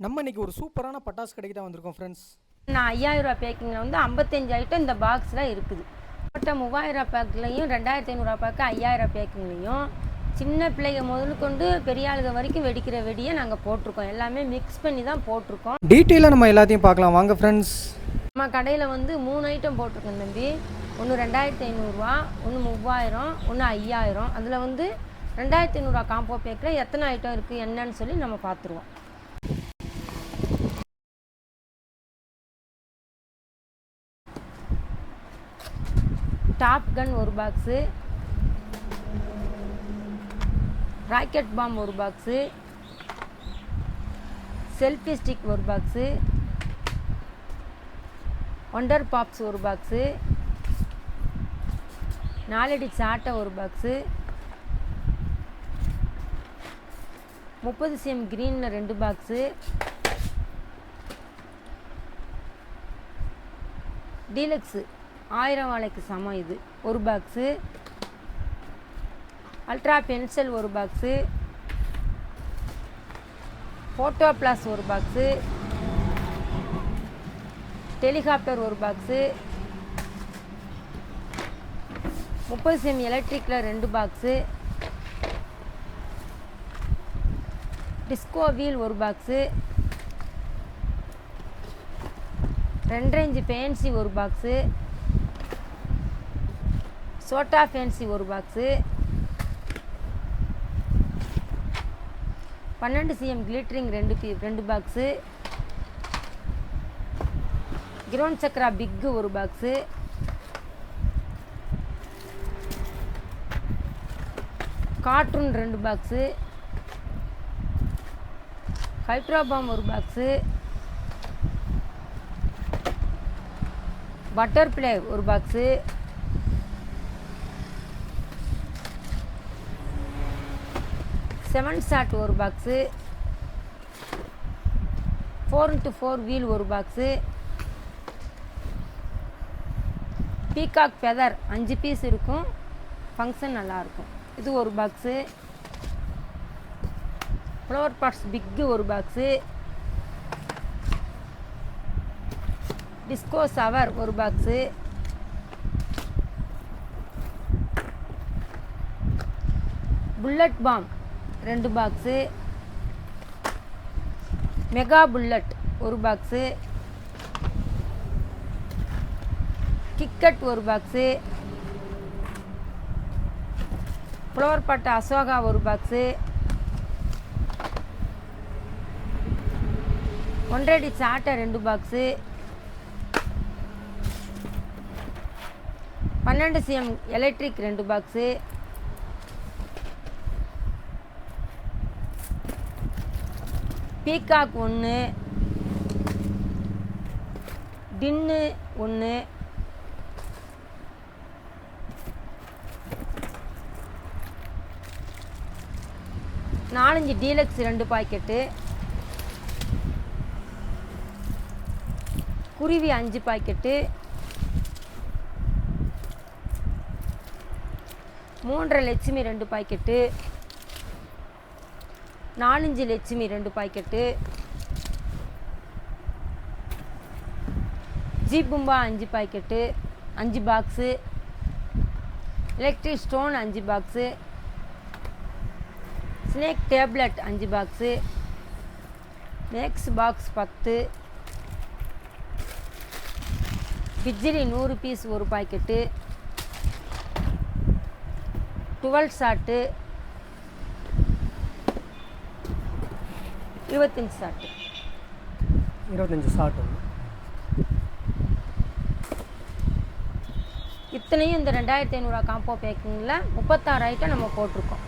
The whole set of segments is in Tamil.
நம்ம இன்னைக்கு ஒரு சூப்பரான பட்டாசு கடைக்கு தான் வந்திருக்கோம் ஃப்ரெண்ட்ஸ். நான் 5000 ரூபா பேக்கிங்கில் வந்து 55 ஐட்டம் இந்த பாக்ஸில் இருக்குது. மொத்த 3000 பேக்லையும் 2500 பேக்கு 5000 பேக்கிங்லேயும் சின்ன பிள்ளைங்க முதல் கொண்டு பெரிய ஆளுக வரைக்கும் வெடிக்கிற வெடியை நாங்கள் போட்டிருக்கோம். எல்லாமே மிக்ஸ் பண்ணி தான் போட்டிருக்கோம். டீட்டெயிலாக நம்ம எல்லாத்தையும் பார்க்கலாம் வாங்க ஃப்ரெண்ட்ஸ். நம்ம கடையில் வந்து 3 ஐட்டம் போட்டிருக்கோம் தம்பி. ஒன்று 2500, ஒன்று 3000, ஒன்று 5000. அதில் வந்து 2500 காம்போ பேக்கில் எத்தனை ஐட்டம் இருக்குது என்னன்னு சொல்லி நம்ம பார்த்துருவோம். டாப் கன் ஒரு பாக்ஸு, ராக்கெட் பாம் ஒரு பாக்ஸு, செல்ஃபி ஸ்டிக் ஒரு பாக்ஸு, ஒண்டர் பாப்ஸ் ஒரு பாக்ஸு, 4 அடி சாட்டை ஒரு பாக்ஸு, 30 cm க்ரீனில் 2 பாக்ஸு, டீலக்ஸு 1000 வாழைக்கு சமம் இது ஒரு பாக்ஸு, அல்ட்ரா பென்சில் ஒரு பாக்ஸு, ஃபோட்டோ ப்ளஸ் ஒரு பாக்ஸு, ஹெலிகாப்டர் ஒரு பாக்ஸு, 30 cm எலக்ட்ரிக்கில் 2 பாக்ஸு, டிஸ்கோ வீல் ஒரு பாக்ஸு, 2 இன்ச் ஃபேன்சி ஒரு பாக்ஸு, சோட்டா ஃபேன்சி ஒரு box, 12 cm glittering 2 box, ground சக்ரா பிக்கு ஒரு பாக்ஸு, கார்ட்டூன் 2 பாக்ஸு, ஹைட்ரோபாம் ஒரு பாக்ஸு, பட்டர்ஃப்ளை ஒரு பாக்ஸு, செவன் ஷாட் ஒரு பாக்ஸு, 4x4 வீல் ஒரு பாக்ஸு, பீகாக் ஃபெதர் 5 பீஸ் இருக்கும், ஃபங்க்ஷன் நல்லாயிருக்கும். இது ஒரு பாக்ஸு, ஃப்ளவர் பாட்ஸ் பிக்கு ஒரு பாக்ஸு, டிஸ்கோ ஷவர் ஒரு box, bullet bomb 2 box, mega bullet ஒரு பாக்ஸு, கிக்கட் ஒரு பாக்ஸு, ஃப்ளவர் பாட் அசோகா ஒரு பாக்ஸு, 1 அடி சாட்டை 2 box, 12 cm electric 2 box, peacock 1, tin 1, நாலஞ்சு டீலக்ஸ் 2 பாக்கெட்டு, குருவி 5 packet, 3.5 Lakshmi 2 packet, 4 Lakshmi 2 packet, ஜீபும்பா 5 packet 5 box, electric stone 5 box, snake tablet 5 box, max box 10, bijli 100 piece ஒரு பாக்கெட்டு, 12 ஷாட்டு, 25 ஷாட்டு. இத்தனையும் இந்த 2500 காம்போ பேக்கிங்கில் 36 ஐட்டம் நம்ம போட்டிருக்கோம்.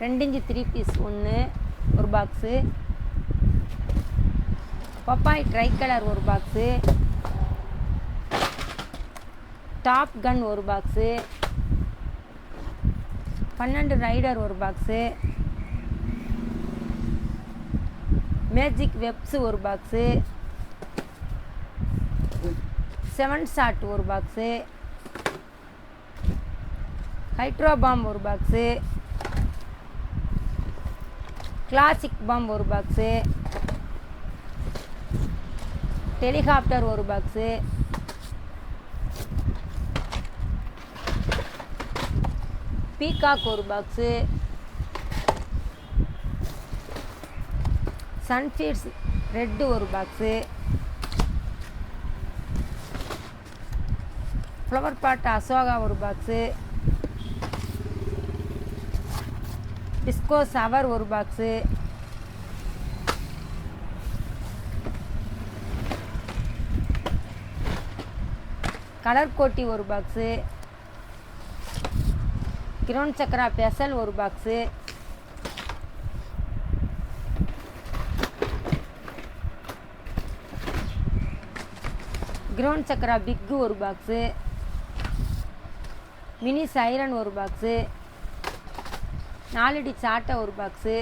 ரெண்டு இன்ச்சு 3 பீஸ் 1 ஒரு பாக்ஸு, பப்பாய் ட்ரை கலர் ஒரு பாக்ஸு, டாப் கன் ஒரு பாக்ஸு, 12 ரைடர் ஒரு பாக்ஸு, மேஜிக் வெப்ஸ் ஒரு பாக்ஸு, 7 ஷாட் ஒரு பாக்ஸு, ஹைட்ரோ பாம் ஒரு பாக்ஸு, கிளாசிக் பாம் ஒரு பாக்ஸு, ஹெலிகாப்டர் ஒரு பாக்ஸு, பீகாக் ஒரு பாக்ஸு, சன்ஃபீட்ஸ் ரெட்டு ஒரு பாக்ஸு, ஃப்ளவர் பாட் அசோகா ஒரு பாக்ஸு, டிஸ்கோ சவர் ஒரு பாக்ஸு, கலர் கோட்டி ஒரு பாக்ஸு, கிரவுண்ட் சக்கரா பெசல் ஒரு பாக்ஸு, கிரவுண்ட் சக்கரா பிக்கு ஒரு பாக்ஸு, மினி சைரன் ஒரு பாக்ஸு, 4 அடி சாட்டை ஒரு பாக்ஸு,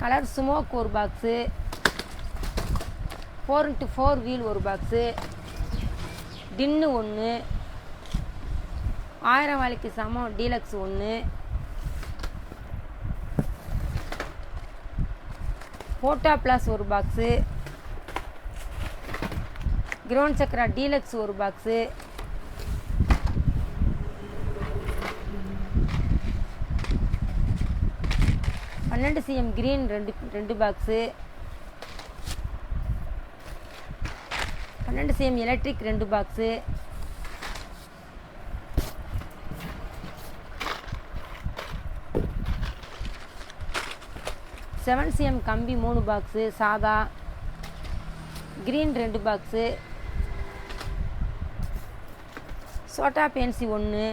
கலர் ஸ்மோக் ஒரு பாக்ஸு, 4x4 வீல் ஒரு பாக்ஸு, டின்னு ஒன்று, 1000 வாலிக்கு சமம் டீலக்ஸ் ஒன்று, போட்டா ப்ளஸ் ஒரு பாக்ஸு, கிரவுண்ட் சக்கரா டீலக்ஸ் ஒரு பாக்ஸு, cm கிரீன் ரெண்டு box, 12 cm electric 2 box, cm கம்பி 3 பாக்ஸு, சாதா கிரீன் 2 பாக்ஸு, சோட்டா பென்சி 1,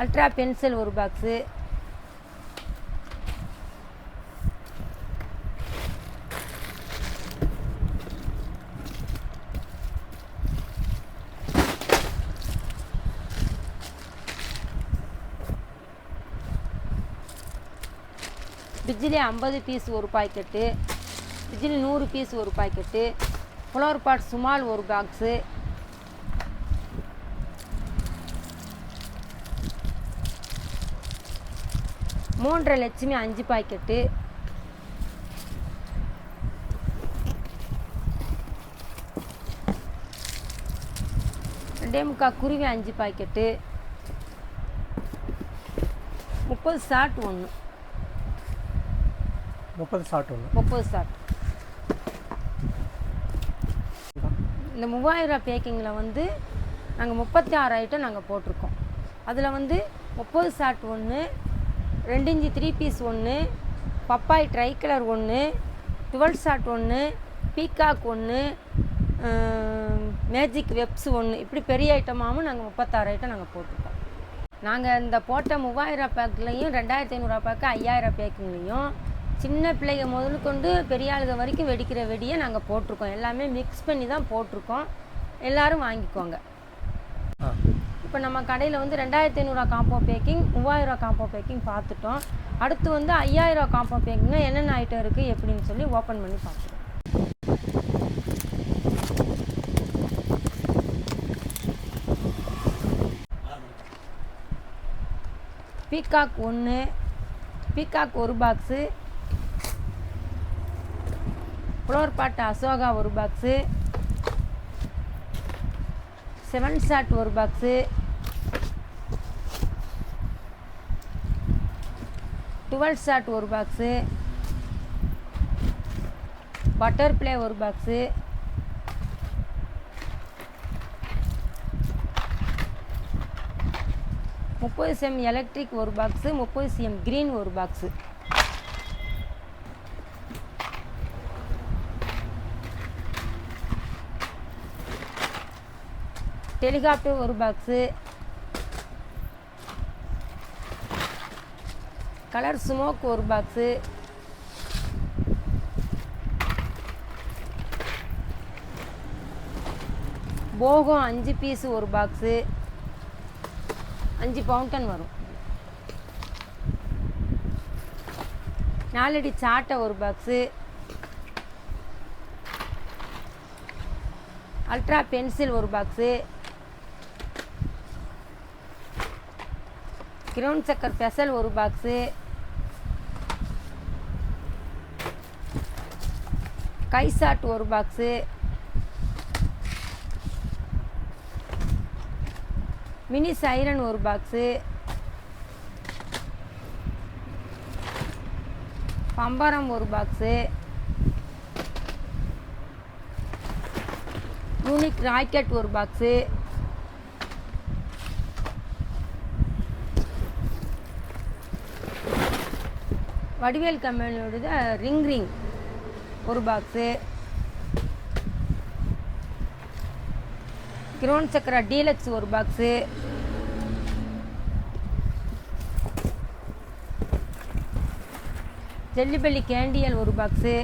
அல்ட்ரா பென்சில் ஒரு பாக்ஸு, பிஜிலி 50 பீஸ் ஒரு பாக்கெட்டு, பிஜிலி 100 பீஸ் ஒரு பாக்கெட்டு, ஃப்ளவர் பாட் சுமால் ஒரு பாக்ஸு, மூன்றரை லட்சுமி 5 பாக்கெட்டு, டேமுக்கா குருவி 5 பாக்கெட்டு, 30 ஷாட் ஒன்று, 30 ஷாட் ஒன்று, 30 ஷாட். இந்த 3000 பேக்கிங்கில் வந்து நாங்கள் 36 ஐட்டம் நாங்கள் போட்டிருக்கோம். அதில் வந்து 30 ஷாட் ஒன்று, 2 இன்ச்சு 3 பீஸ் ஒன்று, பப்பாய் ட்ரை கலர் ஒன்று, 12 ஷாட் ஒன்று, பீகாக் ஒன்று, மேஜிக் வெப்ஸ் ஒன்று, இப்படி பெரிய ஐட்டமாகவும் நாங்கள் 36 ஐட்டம் நாங்கள் போட்டிருக்கோம். நாங்கள் இந்த போட்ட 3000 பேக்லேயும் 2500 பேக்கு 5000 பேக்கிங்லேயும் சின்ன பிள்ளைங்க முதல் கொண்டு பெரிய ஆளுக வரைக்கும் வெடிக்கிற வெடியை நாங்கள் போட்டிருக்கோம். எல்லாமே மிக்ஸ் பண்ணி தான் போட்டிருக்கோம். எல்லோரும் வாங்கிக்கோங்க. இப்போ நம்ம கடையில் வந்து 2500 காம்போ பேக்கிங், 3000 காம்போ பேக்கிங் பார்த்துட்டோம். அடுத்து வந்து 5000 காம்போ பேக்கிங்னா என்னென்ன ஐட்டம் இருக்குது எப்படின்னு சொல்லி ஓப்பன் பண்ணி பார்த்துருவோம். Peacock 1, peacock 1 box, flower pot Ashoka 1 box, 7 shot 1 box, 12 shot 1 box, butterfly 1 box, cm electric 1 box, 30 cm green 1 box, helicopter 1 box, colour smoke ஒரு பாக்ஸு, போகம் 5 பீஸு ஒரு பாக்ஸு, 5 பவுண்டன் வரும். 4 அடி சாட்டை ஒரு பாக்ஸு, அல்ட்ரா பென்சில் ஒரு பாக்ஸு, கிரவுண்ட் சக்கர் பெசல் ஒரு பாக்ஸு, கை சாட் ஒரு பாக்ஸு, மினி சைரன் ஒரு பாக்ஸு, பம்பரம் ஒரு பாக்ஸு, யூனிக் ராக்கெட் ஒரு பாக்ஸு, வடிவேல் கம்பெனியோட ரிங் ஒரு பாக்ஸு, கிரவுண்ட் சக்கரா டீலக்ஸ் ஒரு பாக்ஸு, ஜெல்லிபல்லி கேண்டியல் ஒரு box,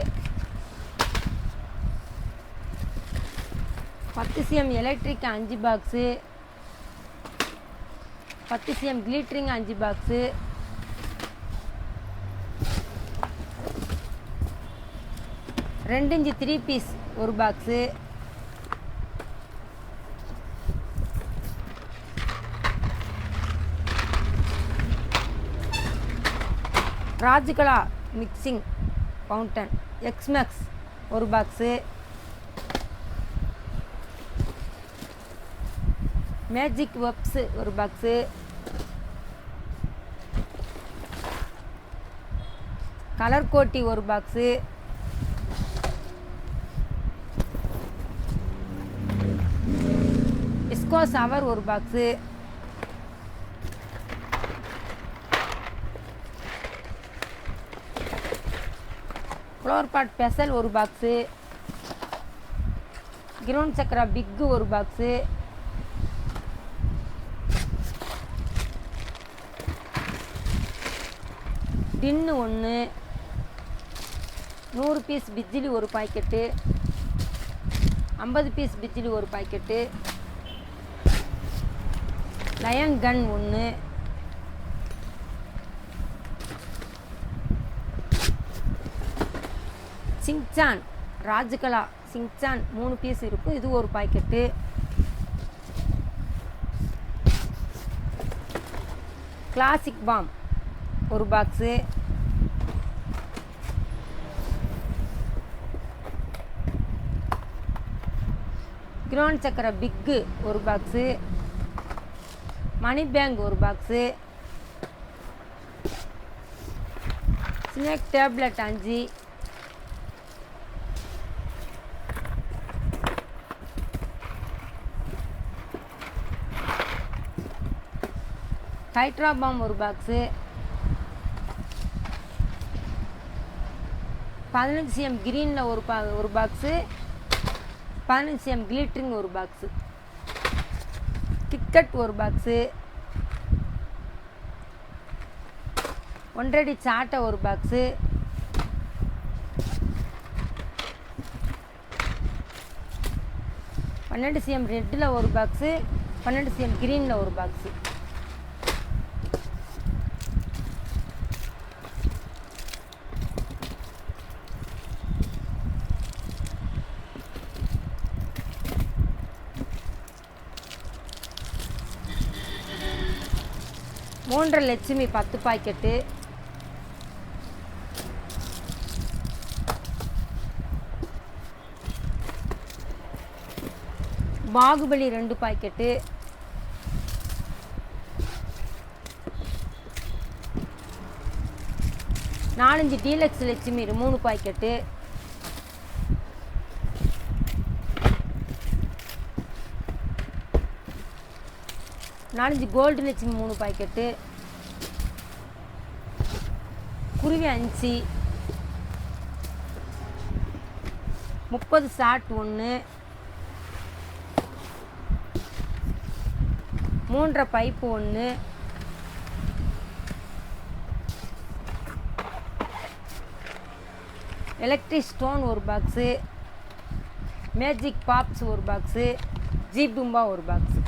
10 cm electric 5 box, 10 cm glittering 5 box, 2 inch 3 piece ஒரு பாக்ஸு, ராஜ்கலா மிக்சிங் ஃபவுண்டன் எக்ஸ்மேக்ஸ் ஒரு பாக்ஸு, மேஜிக் வெப்ஸு ஒரு பாக்ஸு, கலர் கோட்டி ஒரு பாக்ஸு, டிஸ்கோ சவர் ஒரு பாக்ஸு, ஃப்ளோர் பாட் பெசல் ஒரு பாக்ஸு, கிரவுண்ட் சக்கரா பிக்கு ஒரு பாக்ஸு, டின்னு 1, 100 பீஸ் பிஜ்ஜிலி ஒரு பாக்கெட்டு, 50 பீஸ் பிஜ்ஜிலி ஒரு பாக்கெட்டு, லயன் கன் 1, சிங்சான் ராஜ்கலா சிங்சான் 3 பீஸ் இருக்கும், இது ஒரு பாக்கெட்டு, கிளாசிக் பாம் ஒரு பாக்ஸு, கிரவுண்ட் சக்கரை பிக்கு ஒரு பாக்ஸு, மணி பேங்க் ஒரு box, snake tablet 5, hydra bomb ஒரு பாக்ஸு, 15 cm கிரீனில் ஒரு பாக்ஸு, 15 cm கிளிட்டரிங் ஒரு பாக்ஸு, கிட்கட் ஒரு பாக்ஸு, 1 அடி சாட்டை ஒரு பாக்ஸு, பன்னெண்டு cm ரெட்டில் ஒரு பாக்ஸு, 12 cm கிரீனில் ஒரு பாக்ஸு, மூன்றரை Lakshmi 10 packet, Baahubali 2 packet, 4 deluxe Lakshmi 3 packet, 4 gold Lakshmi 3 packet, குருவி 5, 30 ஷார்ட் 1, 3 பைப்பு 1, எலக்ட்ரிக் ஸ்டோன் ஒரு பாக்ஸு, மேஜிக் பாப்ஸ் ஒரு பாக்ஸு, ஜீப்டும்பா ஒரு பாக்ஸு.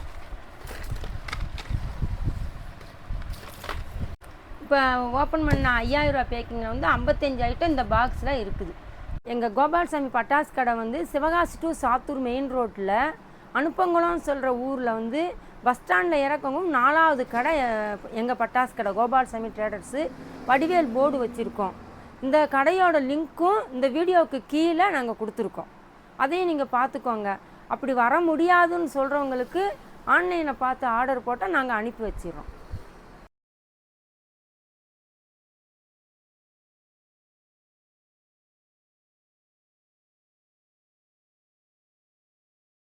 இப்போ ஓப்பன் பண்ண 5000 ரூபா பேக்கிங்கில் வந்து 55 ஐட்டம் இந்த பாக்ஸில் இருக்குது. எங்கள் கோபால்சாமி பட்டாசு கடை வந்து சிவகாசி டு சாத்தூர் மெயின் ரோட்டில் அனுப்பங்குளம் சொல்கிற ஊரில் வந்து பஸ் ஸ்டாண்டில் இறக்கவும் 4வது கடை எங்கள் பட்டாசு கடை கோபால்சாமி ட்ரேடர்ஸு. வடிவேல் போர்டு வச்சுருக்கோம். இந்த கடையோட லிங்க்கும் இந்த வீடியோவுக்கு கீழே நாங்கள் கொடுத்துருக்கோம். அதையும் நீங்கள் பார்த்துக்கோங்க. அப்படி வர முடியாதுன்னு சொல்கிறவங்களுக்கு ஆன்லைனில் பார்த்து ஆர்டர் போட்டால் நாங்கள் அனுப்பி வச்சிடுறோம்.